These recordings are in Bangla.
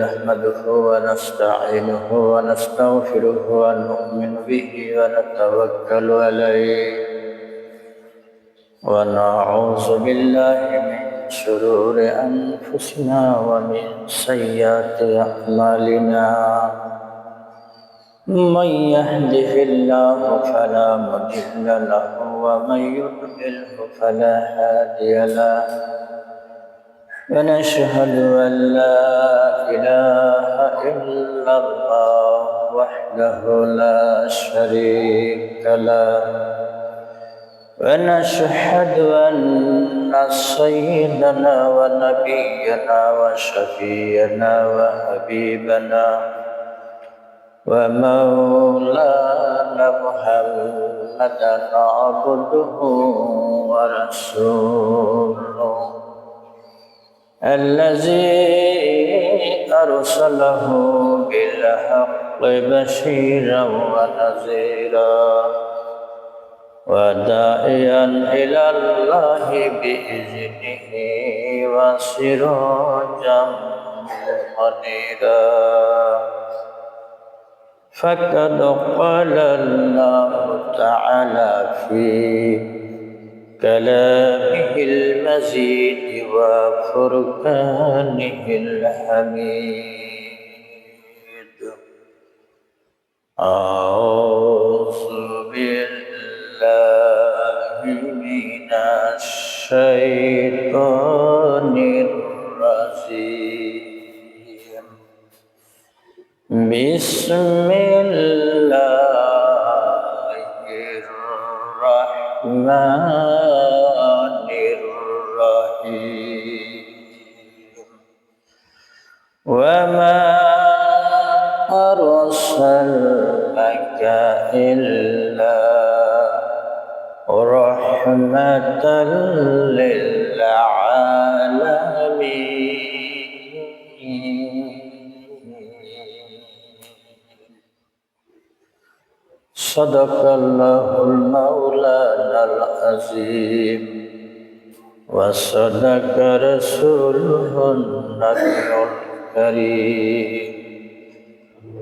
نحمده ونستعينه ونستغفره ونؤمن به ونتوكل عليه ونعوذ بالله من شرور أنفسنا ومن سيئات أعمالنا من يهده الله فلا مضل له ومن يضلله فلا هادي له ونشهد أن لا إله إلا الله وحده لا شريك له ونشهد أن سيدنا ونبينا وشفينا وحبيبنا ومولانا محمدا عبده ورسوله الذي أرسله بالحق بشيرا ونذيرا وداعيا إلى الله بإذنه وسراجا منيرا فقد قال الله تعالى في كلامه المزيد وفرقانه الحميد أعوذ بالله من الشيطان الرجيم بسم الله الرحمن الرحيم وما أرسلناك إلا رحمة للعالمين صدق الله المولانا العظيم وصدق رسوله النبي الكريم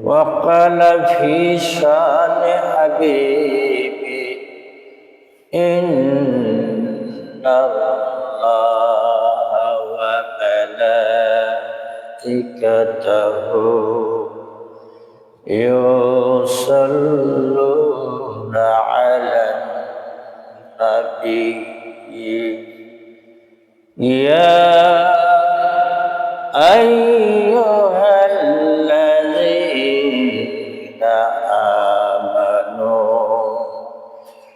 وقال في شان حبيبي إن الله وملائكته يصلون على النبي يا أيها الذين آمنوا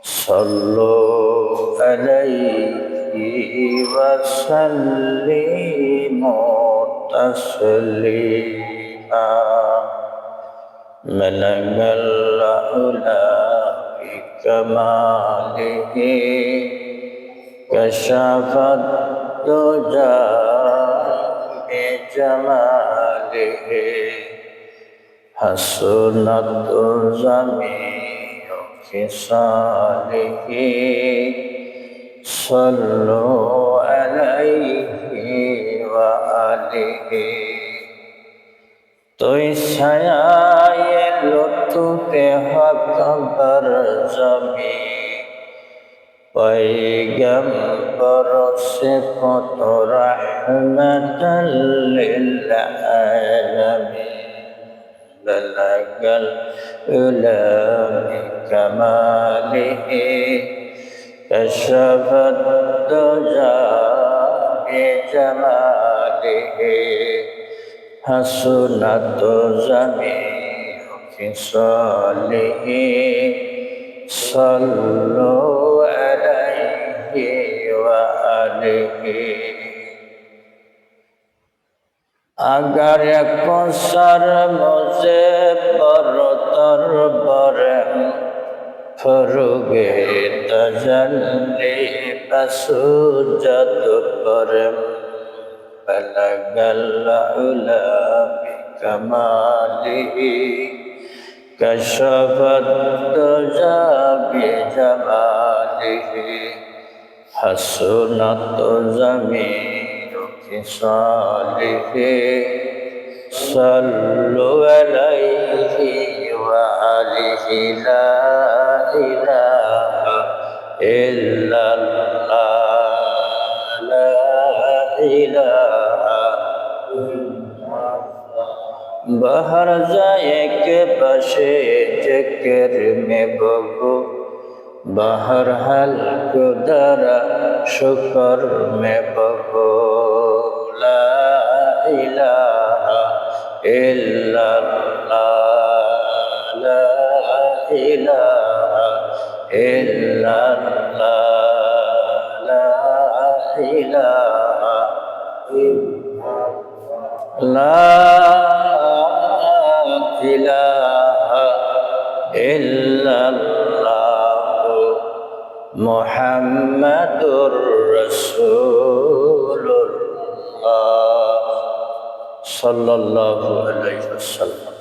صلوا عليه وسلموا تسليما بلغ العلا بكماله كشف الدجى بجماله حسنت جميع خصاله صلوا عليه وآله তুই ছায়ায়ে লুতুফে হক বরজমি পয়গম্বর সিফত রহমাতাল লিল আলামিন বলাগাল উলা বিকামালিহি কশফত দুজা বিজামালিহি حسنت جميع خصاله صلوا عليه وآله اگر کوثر مجھے برتر برم فروغ تجلی بسجد برم بلغ العلا بكماله كشف الدجى بجماله حسنت جميع خصاله صلوا عليه وآله لا إله إلا الله لا إله बाहर जाए के बसे जिक्र में बगो बाहर हल को दरा शुक्र में बगो ला इलाहा इल्लल्लाह ला इलाहा इल्लल्लाह ला इलाहा ला इलाहा इल्लल्लाह मुहम्मदुर रसूलुल्लाह সাল্লাল্লাহু আলাইহি ওয়াসাল্লাম।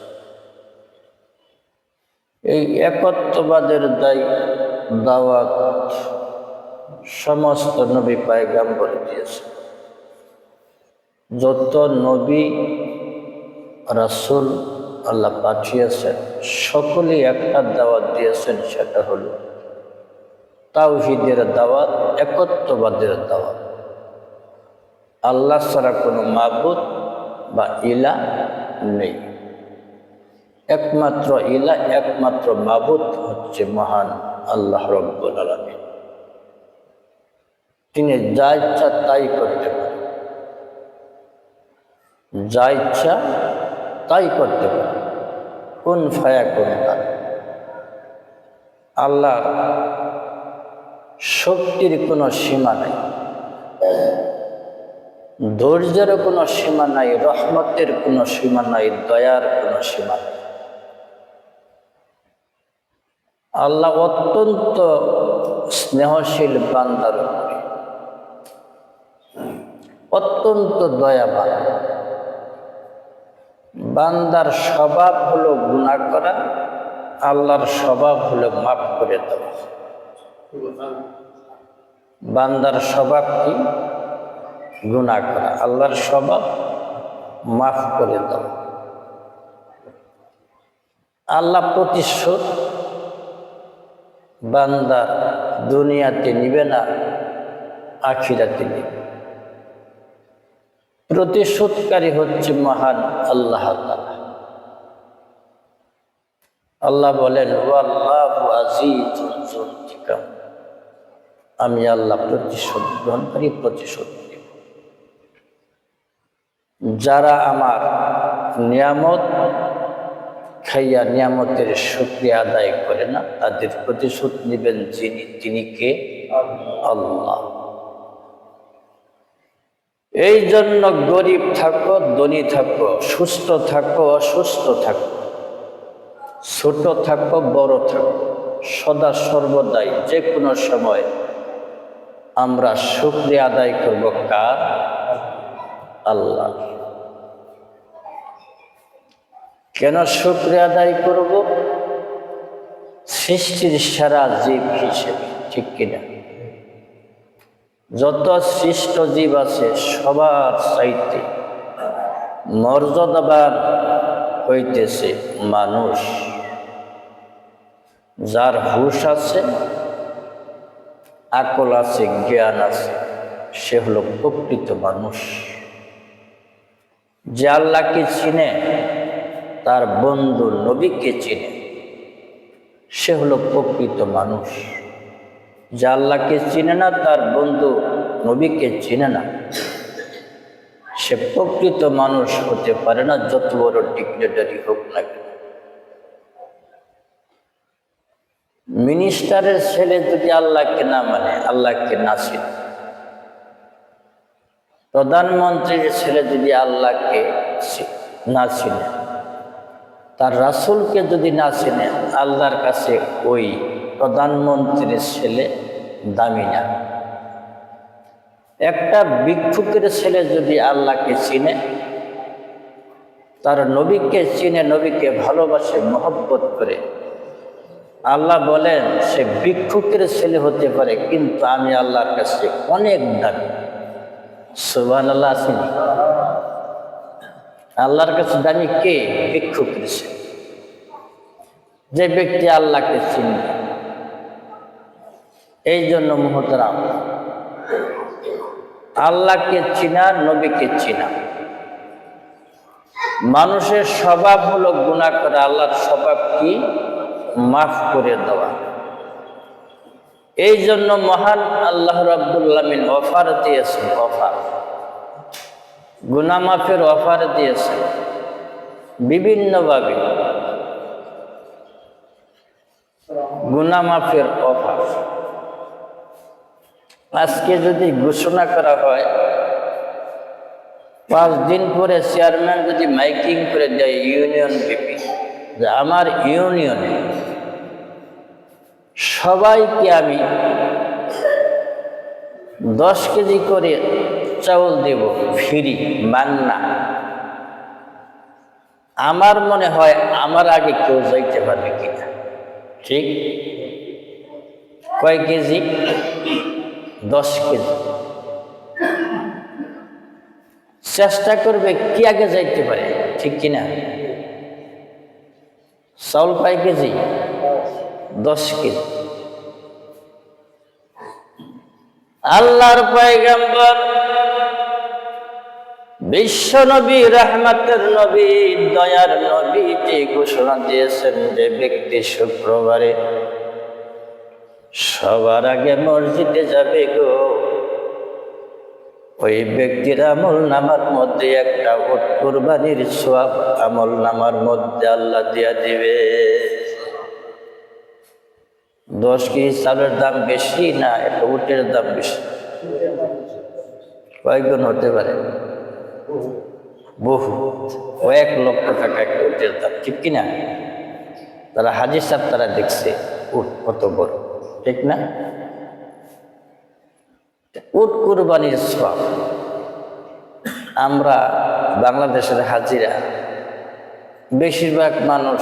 এই একত্ববাদের দাওয়াত সমস্ত নবী পয়গম্বর দিয়েছে। যত নবী রাসূল আল্লাহ পাঠিয়েছেন সকলেই একটা দাওয়াত দিয়েছেন, সেটা হলো তাওহীদের দাওয়াত, একত্ববাদের দাওয়াত। আল্লাহ ছাড়া কোনো মাবুদ বা ইলাহ নেই। একমাত্র ইলাহ, একমাত্র মাবুদ হচ্ছে মহান আল্লাহ রব্বুল আলামিন। তিনি যা ইচ্ছা তাই করতে পারেন, যা ইচ্ছা তাই করতে পারেন। কুন ফায়াকুন তার। আল্লাহ শক্তির কোনো সীমা নাই, ধৈর্যের কোনো সীমা নাই, রহমতের কোনো সীমা নাই, দয়ার কোনো সীমা নাই। আল্লাহ অত্যন্ত স্নেহশীল বান্দার উপরে, অত্যন্ত দয়াবান। বান্দার স্বভাব হলো গুনাহ করা, আল্লাহর স্বভাব হলো মাফ করে দেওয়া। বান্দার স্বভাব কি? গুনাহ করা। আল্লাহর স্বভাব মাফ করে দেওয়া। আল্লাহ প্রতিশোধ বান্দা দুনিয়াতে নিবে না, আখিরাতে নিবে। প্রতিশোধকারী হচ্ছে মহান আল্লাহ তাআলা। আল্লাহ বলেন ওয়াল্লাহু আজিজুন যুল ইনতিকাম, আমি আল্লাহ প্রতিশোধ গ্রহণকারী, প্রতিশোধ দেব। যারা আমার নিয়ামত খাইয়া নিয়ামতের শুকরিয়া আদায় করে না, তাদের প্রতিশোধ নেবেন যিনি, তিনি কে? আল্লাহ। এই জন্য গরিব থাকো, ধনী থাকো, সুস্থ থাকো, অসুস্থ থাকো, ছোট থাকো, বড় থাকো, সদা সর্বদাই যে কোনো সময় আমরা শুকরিয়া আদায় করব কার? আল্লাহ। কেন শুকরিয়া আদায় করব? সৃষ্টির সেরা জীব হিসেবে, ঠিক কিনা? যত সৃষ্ট জীব আছে সবার চাইতে মর্যাদাবান হইতেছে মানুষ। যার হুঁশ আছে, আকল আছে, জ্ঞান আছে, সে হলো প্রকৃত মানুষ। যে আল্লাহকে চিনে, তার বন্ধু নবীকে চিনে, সে হলো প্রকৃত মানুষ। যে আল্লাহকে চিনে না, তার বন্ধু নবীকে চিনে না, সে প্রকৃত মানুষ হতে পারে না, যত বড় ডিক্টেটরি হোক না কেন। মিনিস্টারের ছেলে যদি আল্লাহকে না মানে, আল্লাহকে না চিনে, প্রধানমন্ত্রীর ছেলে যদি আল্লাহকে না চিনে, তার রাসূলকে যদি না চিনে, আল্লাহর কাছে ওই প্রধানমন্ত্রীর ছেলে দামি না। একটা ভিক্ষুকের ছেলে যদি আল্লাহকে চিনে, তার নবীকে চিনে, নবীকে ভালোবাসে, মহব্বত করে, আল্লাহ বলেন সে ভিক্ষুকের ছেলে হতে পারে, কিন্তু আমি আল্লাহর কাছে অনেক দামি। সুবহানাল্লাহ। আল্লাহর কাছে দামি কে? ভিক্ষুক করেছে। যে ব্যক্তি আল্লাহকে চিনবে। এই জন্য মুহতারাম, আল্লাহকে চিনা, নবীকে চিনা। মানুষের স্বভাব হলো গুনাহ করা, আল্লাহর স্বভাব কি? মাফ করে দেওয়া। এই জন্য মহান আল্লাহ রাব্বুল আলামিন অফার দিয়েছেন, অফার, গুনাহ মাফের অফার দিয়েছেন বিভিন্নভাবে। গুনাহ মাফের অফার আজকে যদি ঘোষণা করা হয়, 5 দিন পরে চেয়ারম্যান যদি মাইকিং করে দেয় ইউনিয়ন বিপি, যে আমার ইউনিয়নে সবাইকে আমি 10 কেজি করে চাউল দেব ফ্রি, মান্না। আমার মনে হয় আমার আগে কেউ যাইতে পারবে কিনা? ঠিক? কয় কেজি? 10 কেজি। চেষ্টা করবে কি আগে যাইতে পারে, ঠিক কিনা? চাউল কয় কেজি? 10 কেজি। আল্লাহর পয়গম্বর বিশ্ব নবী, রহমতের নবী, দয়ার নবী ঘোষণা দিয়েছেন যে ব্যক্তি শুক্রবারে সবার আগে মসজিদে যাবে গো, ওই ব্যক্তির আমল নামার মধ্যে একটা উট কুরবানির সওয়াব আমল নামার মধ্যে আল্লাহ দিয়া দিবে। 10 কেজি চালের দাম বেশি না একটা উটের দাম বেশি? কয়েকজন হতে পারে? বহু। 1 লক্ষ টাকা একটা উটের দাম, ঠিক কিনা? তারা হাজির সাহেব তারা দেখছে উট কত বড়, ঠিক না? উট কুরবানির সওয়াব। আমরা বাংলাদেশের হাজিরা বেশিরভাগ মানুষ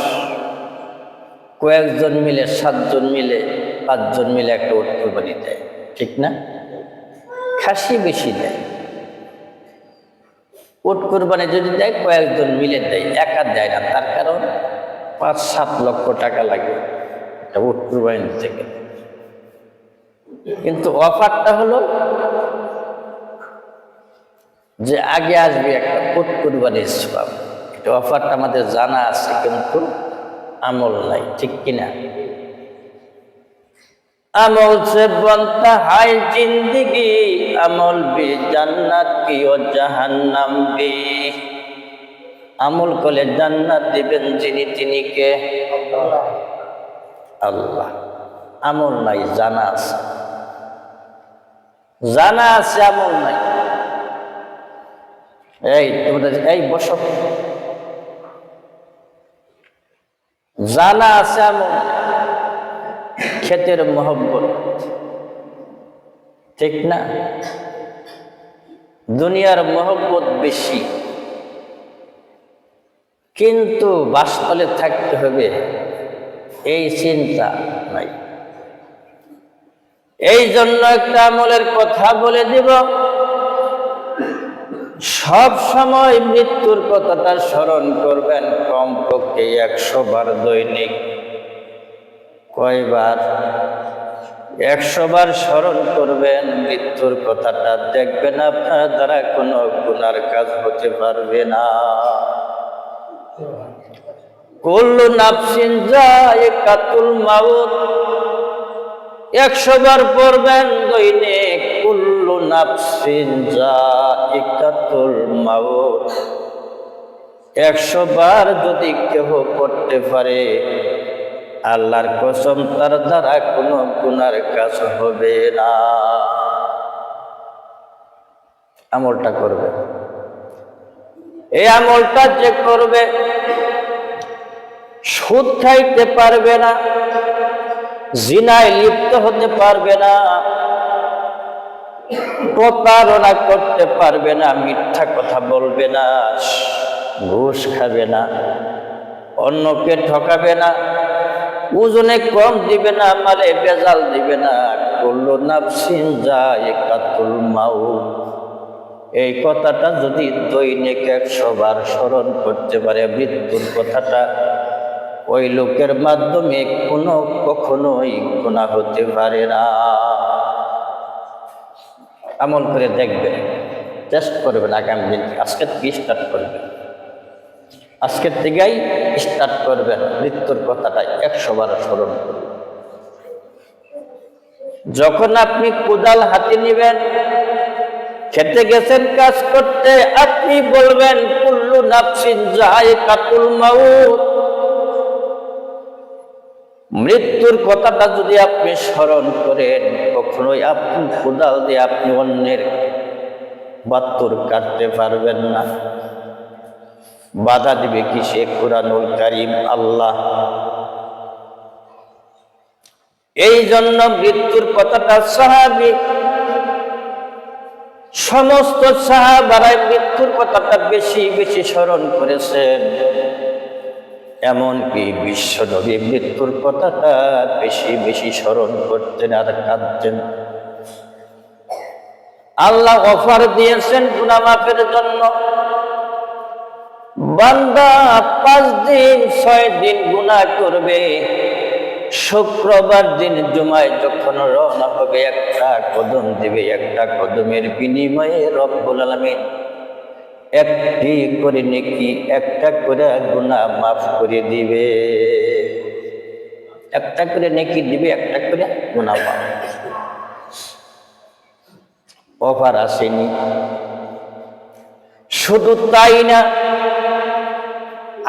কয়েকজন মিলে, 7 জন মিলে, 5 জন মিলে একটা উট কুরবানি দেয়, ঠিক না? খাসি বেশি দেয়। উট কুরবানি যদি দেয় কয়েকজন মিলে দেয়, একা দেয় না। তার কারণ 5-7 লক্ষ টাকা লাগে একটা উট কুরবানি দিতে গেলে। কিন্তু অফারটা হলো যে আগে আসবে একটা উট কুরবানির সওয়াব। এটা অফারটা আমাদের জানা আছে, কিন্তু আমল নাই, ঠিক কিনা? আমল से बनता है जिंदगी, আমল भी জান্নাত কি ও জাহান্নাম भी। আমল করলে জান্নাত দিবেন যিনি, তিনি কে? আল্লাহ। আমল নাই, জানা আছে, জানা আছে, আমল নাই। এই তোমরা এই বসো, জানা আছে, আমল ক্ষেতের মহব্বত, ঠিক না? দুনিয়ার মহব্বত বেশি, কিন্তু বাসতলে থাকতে হবে এই চিন্তা নাই। এই জন্য একটা আমলের কথা বলে দিব, সব সময় মৃত্যুর কথাটা স্মরণ করবেন কমপক্ষে 100 বার দৈনিক। কয়বার? 100 বার স্মরণ করবেন মৃত্যুর কথাটা। দেখবেন আপনার দ্বারা কোনো গুনার কাজ হতে পারবে না। কুল্লু নাফসিন যায়িকাতুল মাউত, 100 বার পড়বেন দৈনিক। কুল্লু নাফসিন যায়িকাতুল মাউত, 100 বার যদি কেহ পড়তে পারে, আল্লাহর কসম তার দ্বারা কোনো গুনার কাজ হবে না। আমলটা করবে। এই আমলটা যে করবে সুদ খাইতে পারবে না, জিনায় লিপ্ত হতে পারবে না, প্রতারণা করতে পারবে না, মিথ্যা কথা বলবে না, ঘুষ খাবে না, অন্যকে ঠকাবে না, ওজনে কম দিবে না, মালে ভেজাল দিবে না। কুল্লু নাফসিন যায়িকাতুল মাউত, এই কথাটা যদি দৈনিক 100 বার স্মরণ করতে পারে, মৃত্যুর কথাটা, ওই লোকের মাধ্যমে কখনোই গুনাহ হতে পারে না। আমল করে দেখবেন, চেষ্টা করবেন আগামী দিন, আজকের থেকে স্টার্ট করবেন, আজকের থেকেই স্টার্ট করবেন। মৃত্যুর কথাটা 100 বার স্মরণ করবেন। যখন আপনি কোদাল হাতে নেবেন, খেতে গেছেন কাজ করতে, আপনি বলবেন কুল্লু নাফসিন যায়কাতুল মাউত। মৃত্যুর কথাটা যদি আপনি স্মরণ করেন, কখনোই আপনি কোদাল দিয়ে আপনি অন্যের বাত্তুর কাটতে পারবেন না। বাধা দিবে কিসে? কুরআনুল কারীম, আল্লাহ। এই জন্য মৃত্যুর কথাটা সাহাবী, সমস্ত সাহাবারাই মৃত্যুর কথাটা বেশি বেশি স্মরণ করেছেন। এমনকি বিশ্ব নবী মৃত্যুর কথাটা বেশি বেশি স্মরণ করতেন আর কাঁদতেন। আল্লাহ অফার দিয়েছেন গুনাহ মাফের জন্য। বান্দা 5 দিন 6 দিন গুনাহ করবে, শুক্রবার দিন জুমায় যখন রওনা হবে, একটা কদম দিবে, একটা কদমের বিনিময়ে রব্বুল আলামিন একটি করে নেকি, একটা করে গুনাহ মাফ করে দিবে। একটা করে নেকি দিবে, একটা করে গুনাহ মাফ। অফার আসেনি। শুধু তাই না,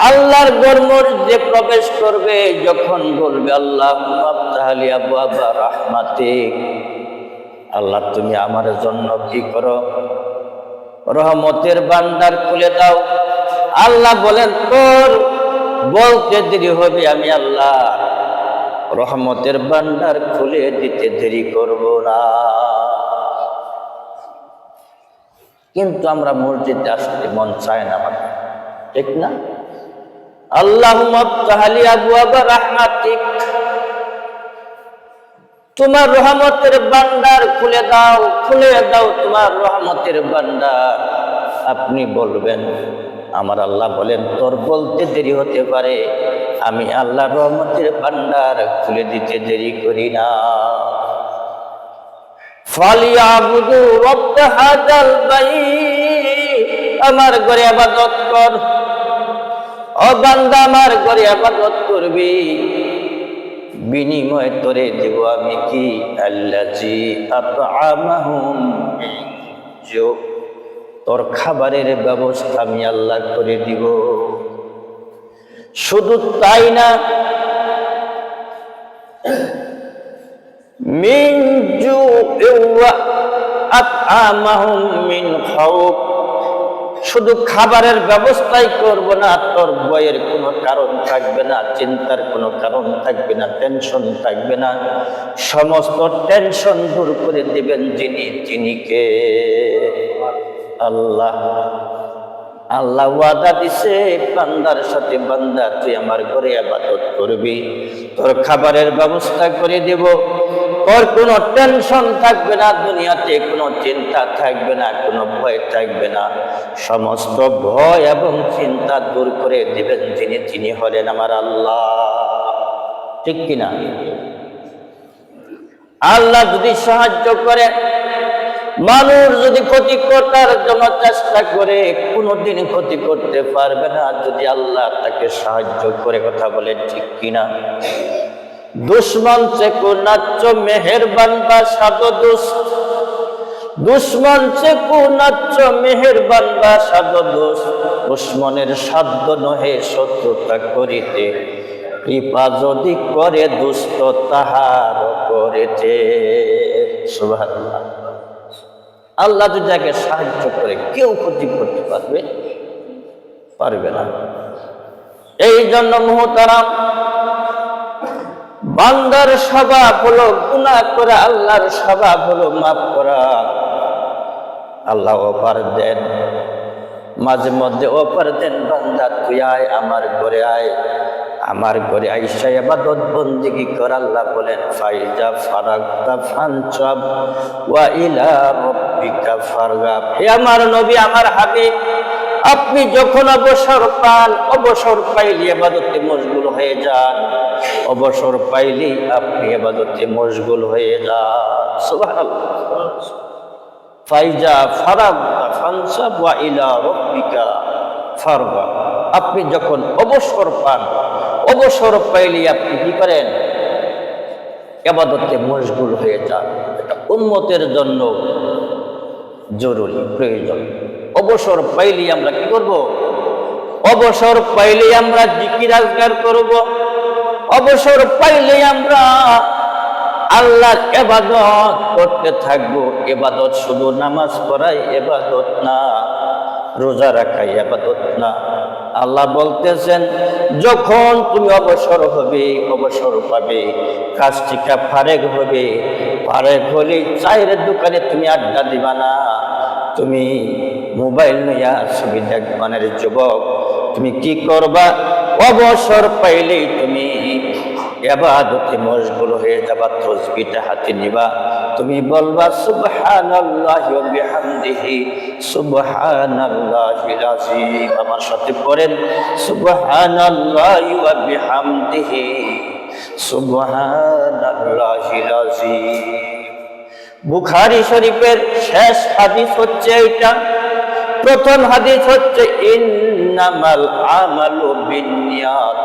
আল্লাহর ঘর মসজিদে প্রবেশ করবে, যখন বলবে আল্লাহুম্মা আফতাহলি আবওয়াবা রাহমাতিক, আল্লাহ তুমি আমার জন্য কি করো? রহমতের ভান্ডার খুলে দাও। আল্লাহ বলেন তোর বলতে দেরি হবে, আমি আল্লাহ রহমতের ভান্ডার খুলে দিতে দেরি করব না। কিন্তু আমরা মসজিদে আসতে মন চায় না, ঠিক না? আল্লাহুম্মা আফতাহলি আবওয়াবা রাহমাতিক, তোমার রহমতের ভান্ডার খুলে দাও, খুলে দাও তোমার রহমতের ভান্ডার। আপনি বলবেন, আমার আল্লাহ বলেন তোর বলতে দেরি হতে পারে, আমি আল্লাহ রহমতের ভান্ডার খুলে দিতে দেরি করি না। ফালিয়াবুদু রাব্ব হাযাল বাইত, আমার ঘরে ইবাদত কর। ও বান্দা, আমার ঘরে ইবাদত করবি, বিনিময় তোরে দেব আমি কি? আল্লাযী আত'আমাহুম মিন জু, তোর খাবারের ব্যবস্থা আমি আল্লাহ করে দিব। শুধু তাই না, মিন জু ওয়া আত'আমাহুম মিন খাউফ, শুধু খাবারের ব্যবস্থাই করব না, তোর ভয়ের কোনো কারণ থাকবে না, চিন্তার কোনো কারণ থাকবে না, টেনশন থাকবে না। সমস্ত টেনশন দূর করে দিবেন যিনি কে? আল্লাহ। আল্লাহ ওয়াদা দিছে বান্দার সাথে, বান্দা তুই আমার ঘরে ইবাদত করবি, তোর খাবারের ব্যবস্থা করে দেব, তোর কোনো টেনশন থাকবে না, দুনিয়াতে কোনো চিন্তা থাকবে না, কোনো ভয় থাকবে না। সমস্ত ভয় এবং চিন্তা দূর করে দিবেন যিনি হলেন আমার আল্লাহ। ঠিক কিনা? আল্লাহ যদি সাহায্য করে, মানুষ যদি ক্ষতি করার জন্য চেষ্টা করে, কোনোদিন ক্ষতি করতে পারবে না যদি আল্লাহ তাকে সাহায্য করে। কথা বলেন ঠিক কিনা? দুশ্মন সে কো নাচ্চ মেহেরবান বা সাদো দোস্ত, দুশ্মন সে কো নাচ্চ মেহেরবান বা সাদো দোস্ত, দুশ্মনের সাধ্য নহে শত্রুতা করিতে, কৃপা যদি করে দুষ্ট তাহার করেছে। সুবহানাল্লাহ। আল্লাহ যদি যাকে সাহায্য করে, কেউ ক্ষতি করতে পারবে না। এই জন্য মুহতারাম, বান্দার স্বভাব হলো গুনাহ করা, আল্লাহর স্বভাব হলো মাফ করা। আল্লাহ অফার দেন, মাঝে মধ্যে অফার দেন, বান্দা তুই আয় আমার ঘরে আয়, আমার ঘরে আইসা ইবাদত বন্দেগী কর। আল্লাহ বলেন ফাইজা ফারাগতা ফানসাব ওয়া ইলা রাব্বিকা ফারগাব। হে আমার নবী, আমার হাবিব, আপনি যখন অবসর পান, অবসর পাইলে ইবাদতে মশগুল হয়ে যান। অবসর পাইলেই আপনি ইবাদতে মশগুল হয়ে যান। সুবহানাল্লাহ। ফাইজা ফারাগতা ফানসাব ওয়া ইলা রাব্বিকা ফারগাব। আপনি যখন অবসর পান, অবসর পাইলে আপনি কি করেন? ইবাদতে মশগুল হয়ে যান। এটা উম্মতের জন্য জরুরি, প্রয়োজন। অবসর পাইলেই আমরা কি করব? অবসর পাইলেই আমরা জিকির আজকার করব। অবসর পাইলেই আমরা আল্লাহর ইবাদত করতে থাকবো। ইবাদত শুধু নামাজ পড়াই ইবাদত না, রোজা রাখাই ইবাদত না। আল্লাহ বলতেছেন, যখন তুমি অবসর হবে, অবসর পাবে, কাজ থেকে ফারেক হবে, ফারেক হলে চায়ের দোকানে তুমি আড্ডা দিবা না, তুমি মোবাইল নিয়া ছবি দেখবানের যুবক, তুমি কি করবা? অবসর পাইলেই তুমি ইবাদতে মশগুল হয়ে যাবা। তাসবিহটা হাতে নিবা, তুমি বলবা সুবহানাল্লাহি ওয়া বিহামদিহি সুবহানাল্লাহিল আযীম। আমার সাথে পড়েন সুবহানাল্লাহি ওয়া বিহামদিহি সুবহানাল্লাহিল আযীম। বুখারী শরীফের শেষ হাদিস হচ্ছে এটা। প্রথম হাদিস হচ্ছে ইন্নামাল আমালু বিন্নিয়াত।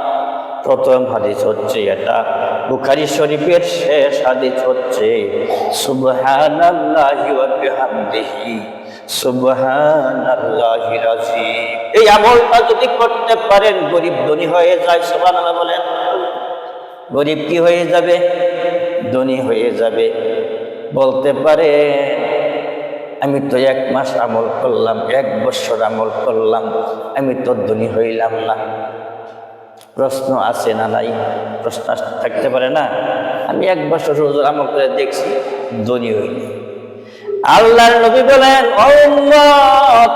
প্রথম হাদিস হচ্ছে এটা। বুখারী শরীফের শেষ হাদিস হচ্ছে সুবহানাল্লাহি ওয়া বিহামদিহি সুবহানাল্লাহিল আযীম। এই আমলটা যদি করতে পারেন, গরিব ধনী হয়ে যায়। সুবহানাল্লাহ বলেন। গরিব কি হয়ে যাবে? ধনী হয়ে যাবে। বলতে পারে আমি তো 1 মাস আমল করলাম, 1 বছর আমল করলাম, আমি তো ধনী হইলাম না। প্রশ্ন আছে না নাই? প্রশ্ন থাকতে পারে না? আমি 1 বছর রোজা আমল করে দেখছি, ধনী হইনি। আল্লাহর নবী বলেন, ও উম্মত,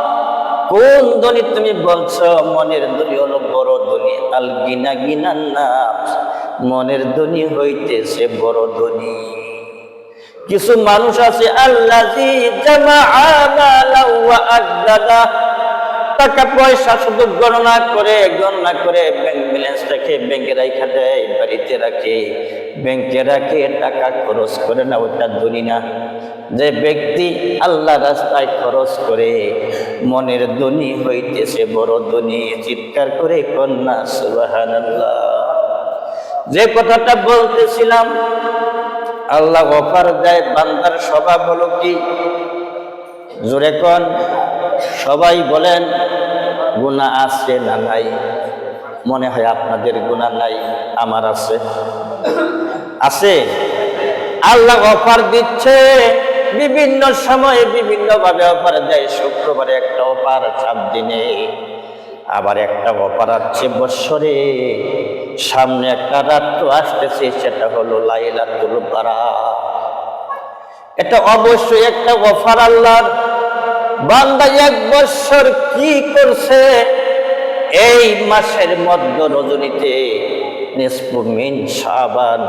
কোন ধনী তুমি বলছো? মনের ধনী হলো বড় ধনী। আল গিনা গিনান নাফস, মনের ধনী হইতেছে বড় ধনী। কিছু মানুষ আছে আল্লাযী জামাআ মালান ওয়া আদ্দাদা, টাকা পয়সা শুধু গণনা করে ব্যাংক ব্যালেন্স রাখে, ব্যাংকে রাখা দেয়, বাড়িতে রাখে, ব্যাংকে রাখে, টাকা খরচ করে না, ওটা ধনী না। যে ব্যক্তি আল্লাহ রাস্তায় খরচ করে মনের ধনী হইতেছে বড় ধনী। চিৎকার করে কন্যা সুবহানাল্লাহ। যে কথাটা বলতেছিলাম, আল্লাহ গফার দেয়, বান্দার স্বভাব হলো কি? জোরে কোন, সবাই বলেন গুনাহ আছে না নাই? মনে হয় আপনাদের গুনাহ নাই, আমার আছে। আছে। আল্লাহ অফার দিচ্ছে, বিভিন্ন সময়ে বিভিন্ন ভাবে অফার দেয়। শুক্রবারে একটা অফার, 7 দিনে আবার একটা অফার আছে বৎসরে। সামনে একটা রাত আসতেছে, সেটা হলো লাইলাতুল বারাত। এটা অবশ্যই একটা অফার আল্লাহর। বান্দা 1 বছর কি করছে? এই মাসের মধ্য রজনীতে, নিসফু মিন শাবান,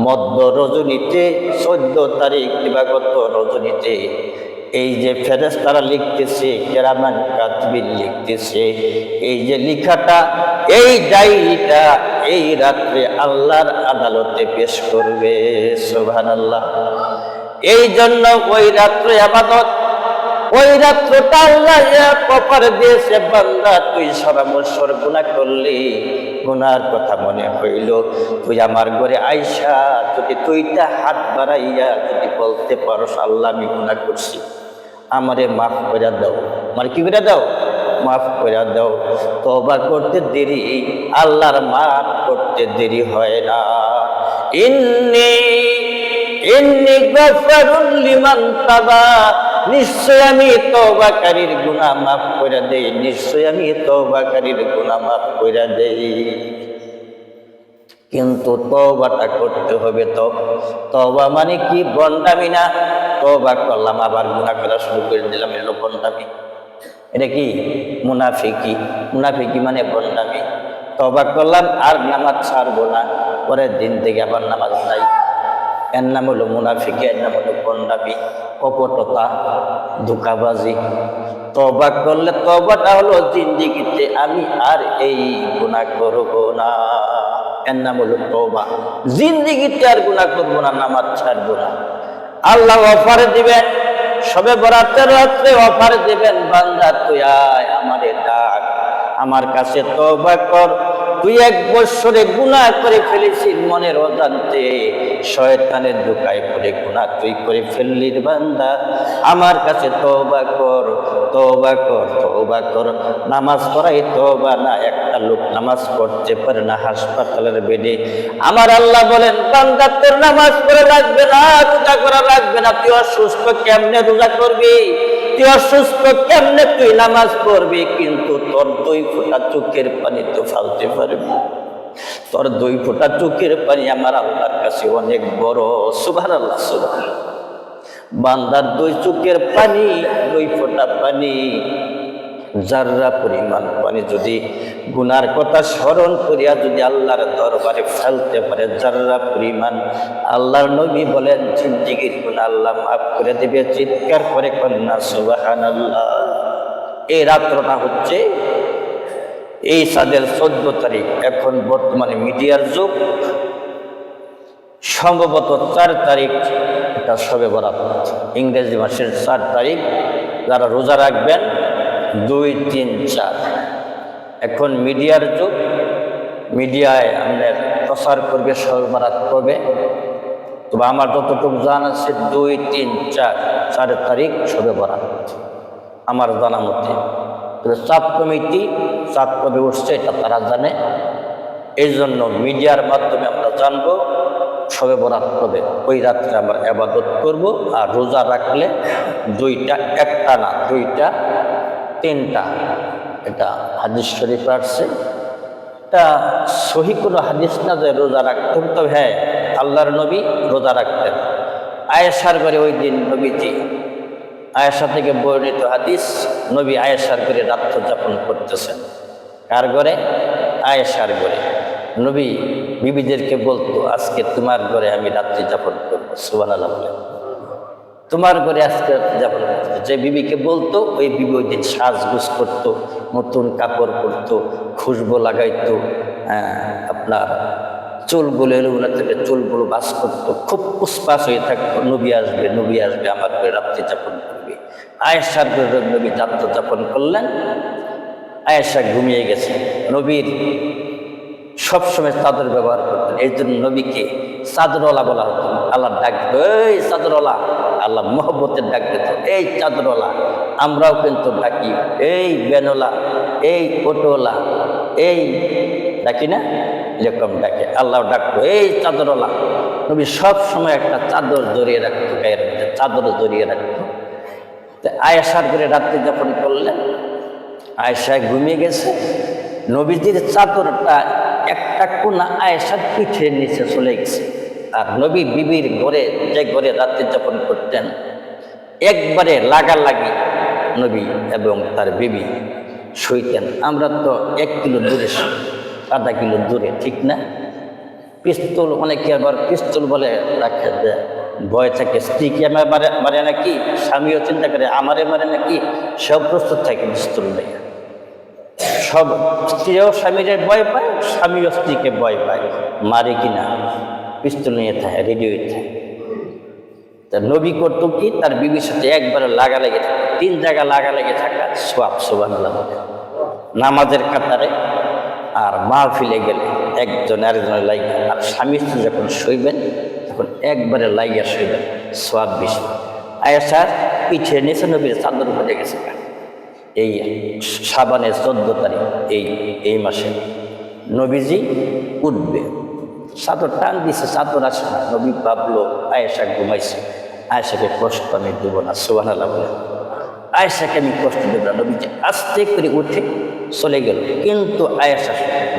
মধ্য রজনীতে 14 তারিখ দিবাগত রজনীতে, এই যে ফেরেশতারা লিখতেছে, কিরামান কাতিবিন লিখতেছে, এই যে লেখাটা, এই ডায়েরিটা এই রাত্রে আল্লাহর আদালতে পেশ করবে। সুবহানাল্লাহ। এই জন্য ওই রাত্রে ইবাদত, ওই রাত্রটা আল্লাহ অফার দিয়েছে, বান্দা তুই সারা বছর গুনাহ করলি, গুনার কথা মনে হইল, তুই আমার ঘরে আইসা যদি তুইটা হাত বাড়াইয়া যদি বলতে পারস, আল্লাহ আমি গুনাহ করছি, আমারে মাফ করে দাও, আমার কি করে দাও? মাফ করে দাও। তওবা করতে দেরি, আল্লাহর মাফ করতে দেরি হয় না। ইন্নী গফারুন লিমান তাবা, নিশ্চয় আমি তওবাকারীর গুনাহ মাফ করে দেই, নিশ্চয় আমি তওবাকারীর গুনাহ মাফ করে দেই। কিন্তু তওবাটা করতে হবে। তো তওবা মানে কি? বন্ডামি না। তওবা করলাম আবার গুনাহ করা শুরু করে দিলাম, এটা বন্ডামি। এটা কি? মুনাফিকি। মুনাফিকি মানে বন্ডামি। তওবা করলাম আর নামাজ ছাড়বো না, পরের দিন থেকে আবার নামাজ নাই। এর নাম হলো মুনাফিক, এর নাম হলো গন্ডামি, কপটতা, ধোঁকাবাজি। তওবা করলে তওবাটা হলো জিন্দেগিতে আমি আর এই গুনাহ করব না, এর নাম হলো তওবা। জিন্দেগিতে আর গুনাহ করব না, নামাজ ছাড়বো না। আল্লাহ অফার দিবেন, সবে বরাতের রাত্রে অফার দিবেন, বান্দা তুই আয় আমারে ডাক, আমার কাছে তওবা কর। তুই 1 বছরে গুনাহ করে ফেলেছিস মনের অজান্তে, শয়তানের ধোঁকায় পড়ে গুনাহ তুই করে ফেললি বান্দা, আমার কাছে তওবা কর, তওবা কর, তওবা কর। নামাজ পড়াই তওবা না। একটা লোক নামাজ পড়তে পারে না হাসপাতালের বেডে, আমার আল্লাহ বলেন বান্দা তোর নামাজ পড়া লাগবে না, রোজা করা লাগবে না। তুই অসুস্থ কেমনে রোজা করবি, তুই অসুস্থ কেমনে তুই নামাজ পড়বি, কিন্তু তোর 2 ফোঁটা চোখের পানি তো ফালতে পারবি। তোর 2 ফোঁটা চোখের পানি আমার আল্লাহর কাছে অনেক বড়। সুবহানাল্লাহ, সুবহানাল্লাহ। বান্দার 2 চোখের পানি, 2 ফোঁটা পানি, জাররা পরিমাণ পানি যদি গুনার কথা স্মরণ করিয়া যদি আল্লাহর দরবারে ফেলতে পারে, জাররা পরিমাণ, আল্লাহর নবী বলেন জিন্দেগীর গুনাহ আল্লাহ মাফ করে দেবে। চিৎকার করে কন্যা সুবহানাল্লাহ। এই রাত্রটা হচ্ছে এই সাদের 14 তারিখ। এখন বর্তমানে মিডিয়ার যুগ, সম্ভবত 4 তারিখ এটা শবে বরাত, ইংরেজি মাসের 4 তারিখ। যারা রোজা রাখবেন 2, 3, 4। এখন মিডিয়ার যুগ, মিডিয়ায় আপনার প্রচার করবে শবে বরাত কবে। তবে আমার যতটুকু জানা আছে 2, 3, 4 তারিখ শবে বরাত আমার জানা মতে। তবে চাঁদ কমিটি চাঁদ কবে উঠছে এটা তারা জানে, এই জন্য মিডিয়ার মাধ্যমে আমরা জানবো শবে বরাত কবে। ওই রাত্রে আমরা ইবাদত করব। আর রোজা রাখলে 2টা, একটা না 2টা, 3টা, এটা হাদিস শরীফ আসছে। এটা সহি কোনো হাদিস না যে রোজা রাখতে হবে, তবে হ্যাঁ আল্লাহর নবী রোজা রাখতেন। আয়েশার ঘরে ওই দিন নবীজি, আয়েশা থেকে বর্ণিত হাদিস, নবী আয়েশার ঘরে রাত্র যাপন করতেছেন। কার ঘরে? আয়েশার ঘরে। নবী বিবিদেরকে বলতো আজকে তোমার ঘরে আমি রাত্রি যাপন করবো। সুবহানাল্লাহ বলেন, তোমার ঘরে আজকে রাত্রি যাপন করতো। যে বিবিকে বলতো ওই বিবি ওই দিন সাজগুজ করতো, নতুন কাপড় পরতো, খুশবু লাগাইতো, আপনার চুলগুলো এলোগুলো থেকে চুলগুলো বাস করতো, খুব পুষ্পাস হয়ে থাকতো। নবী আসবে, নবী আসবে, আমার ঘরে রাত্রি যাপন করবে। আয়েশার ঘরে নবী রাত্রি যাপন করলেন। আয়েশা ঘুমিয়ে গেছে। নবীর সবসময় চাদর ব্যবহার করতেন, এই জন্য নবীকে চাদরওয়ালা বলা হতো। আল্লাহ ডাক দিত, এই চাদরওয়ালা, আল্লাহ মহব্বতের ডাক দিত, এই চাদরওয়ালা। আমরাও কিন্তু ডাকি এই বেনওয়ালা, এই অটোওয়ালা, এই ডাকি না, এরকম ডাকে। আল্লাহ ডাকতো এই চাদরওয়ালা। নবী সব সময় একটা চাদর জড়িয়ে রাখতো, গায়ের মধ্যে চাদর জড়িয়ে রাখতো। আয়েশার ঘরে রাত্রি যাপন করলেন। আয়েশা ঘুমিয়ে গেছে। নবীজির চাদরটা একটা কোনা আয়েশার পিঠের নিচে চলে গেছে। আর নবী বিবির ঘরে, যে ঘরে রাত্রি যাপন করতেন, একবারে লাগালাগি নবী এবং তার বিবি শুইতেন। আমরা তো 1 কিলো দূরে, আধা কিলো দূরে, ঠিক না? পিস্তল, অনেকে আবার পিস্তল বলে রাখে, যে ভয় থাকে স্ত্রীকে মারে নাকি, স্বামীও চিন্তা করে আমারে মারে নাকি, সব প্রস্তুত থাকে পিস্তল নেই। সব স্ত্রীও স্বামীরে ভয় পায়, স্বামীও স্ত্রীকে ভয় পায়, মারে কিনা পিস্তল নিয়ে থাকে, রেডি হয়ে থাকে। তা নবী করতো কি, তার বিবির সাথে একবারে লাগালেগে থাকে, 3 জায়গা লাগালেগে থাকা সওয়াব। সুবহানাল্লাহ। নামাজের কাতারে আর মাহফিলে গেলে একজন আরেকজনের লাইগা, আর স্বামী স্ত্রী যখন শুইবেন তখন একবারে লাইগা শুইবেন, সওয়াব বেশি। আয়েশার পিঠে নিচে নবীর চাদর পড়ে গেছে এই শাবানের 14 তারিখ, এই মাসে। নবীজি উঠবে, চাদর টান দিছে, চাদর আসে না। নবী ভাবলো আয়েশা ঘুমাইছে, আয়েশাকে কষ্ট আমি দেবো না। সুবহানাল্লাহ বলে, আয়েশাকে আমি কষ্ট দেব না। নবীজি আস্তে করে উঠে চলে গেল। কিন্তু আয়েশা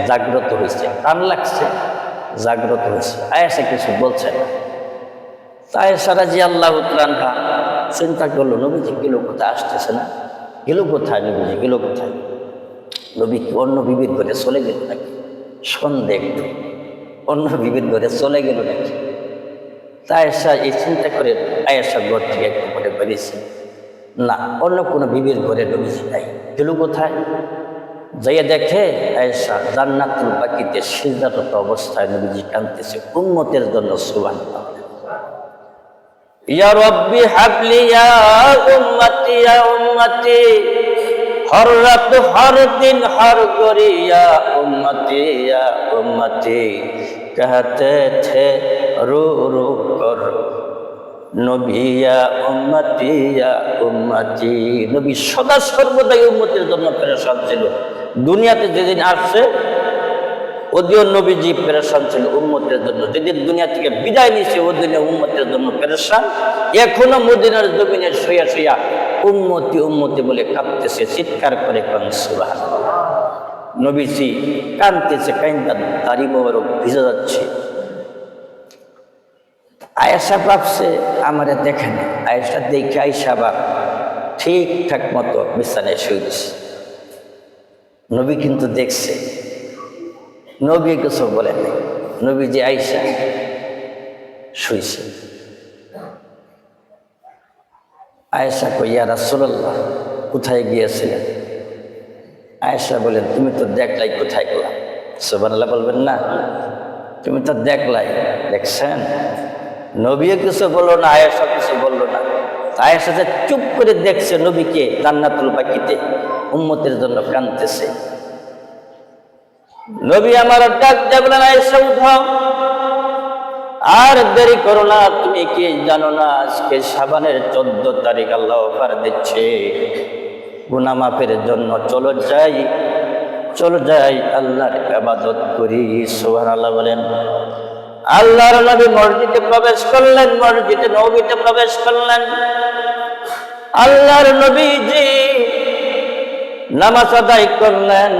জাগ্রত হয়েছে, টান লাগছে, জাগ্রত হয়েছে। আয়েশা কিছু বলছে না। আয়েশা রাদিয়াল্লাহু তাআলা চিন্তা করলো নবীজি গেল কোথায়, আসতেছে না, গেল কোথায়, নবীজি গেল কোথায়, নবী অন্য বিবির ঘরে চলে গেল নাকি। সন্দেহ একটু, অন্য বিবির ঘরে চলে গেল নাকি। তা আয়েশা এই চিন্তা করে আয়েশা ঘর থেকে একটু পরে বেরিয়েছে, না অন্য কোনো বিবির ঘরে নবীজি নাই। গেল কোথায়? যাইয়া দেখে আয়েশা জান্নাতুল বাকিতে সিজদারত অবস্থায় নবীজি কাঁদতেছে উম্মতের জন্য। সুবহানাল্লাহ। ইয়া রব্বি হাবলি ইয়া উম্মতি ইয়া উম্মতি, হর রাত হর দিন হর গরি ইয়া উম্মতি कहते थे रो रो कर নবী ইয়া উম্মতি। নবী সদা সর্বদাই উম্মতের জন্য পেরেশান ছিল। দুনিয়াতে যেদিন আসছে ওদিও নবীজি পেরেশান ছিল উম্মতের জন্য, যেদিন দুনিয়া থেকে বিদায় নিয়েছে ওদিনে উম্মতের জন্য পেরেশান। এখনো মদিনার জমিনে শুয়া শুয়া উম্মতি উম্মতি বলে কাঁদতেছে, চিৎকার করে কোন সুবহানাল্লাহ। নবীজি কাঁদতেছে, কাইন্দা দাড়ি মোবারক ভিজে যাচ্ছে। আয়েশা ভাবছে আমারে দেখেন, আয়েশা দেখে আয়েশা বাপ ঠিকঠাক মতো বিছানায় শুয়ে দিছে। নবী কিন্তু দেখছে, নবী কিছু বলেন নাই। নবী যে আয়েশা শুয়েছে। আয়েশা কই ইয়া রাসূলুল্লাহ কোথায় গিয়েছিলেন? আয়েশা বলেন তুমি তো দেখলাই কোথায় গেলাম। সুবহানাল্লাহ বলবেন না? তুমি তো দেখলাই, দেখছেন। নবীও কিছু বললো না, আয়েশা কিছু বললো না। আয়েশা যে চুপ করে দেখছে নবীকে জান্নাতুল বাকিতে উম্মতের জন্য কাঁদতেছে। নবী আমার ডাক দিয়ে বলেন আয়েশা উঠাও, আর দেরি করো না। তুমি কি জানো না আজকে শাবানের 14 তারিখ আল্লাহ অফার দিচ্ছে গুনাহ মাফের জন্য। চলো যাই আল্লাহর ইবাদত করি। সুবহানাল্লাহ বলেন। আল্লাহর নবী মসজিদে প্রবেশ করলেন, মসজিদে নববীতে প্রবেশ করলেন। আল্লাহর নবীজি নামাজ আদায় করলেন,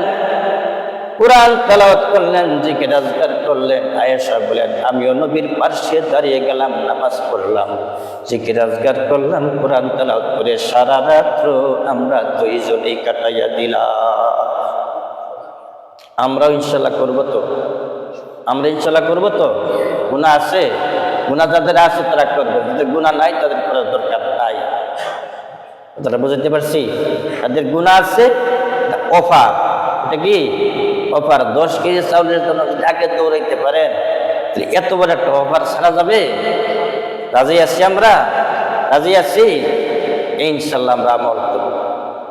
কুরআন তেলাওয়াত করলেন, জিকির আজকার করলেন। আয়েশা বলেন আমিও নবীর পাশে দাঁড়িয়ে গেলাম, নামাজ পড়লাম, জিকির আজকার করলাম, কুরআন তেলাওয়াত করে সারা রাত্র আমরা দুইজনেই কাটাইয়া দিলাম। আমরাও ইনশাআল্লাহ করবো তো? আমরা ইনশাআল্লাহ করবো তো? গুনাহ আছে? গুনাহ যাদের আছে তারা করবে, যাদের গুনাহ নাই তাদের করার দরকার নাই। কথাটা বুঝতে পারছি? তাদের গুনাহ আছে, অফার। এটা কি অফার? 10 কেজি চাউলের জন্য যদি আগে দৌড়াইতে পারেন তাহলে এত বড় একটা অফার ছাড়া যাবে? রাজি আছি আমরা? রাজি আছি? ইনশাআল্লাহ আমরা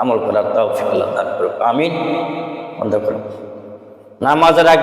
আমল করার তৌফিক আল্লাহ দান করুক। আমিন। বন্ধ করুন। নামাজের আগে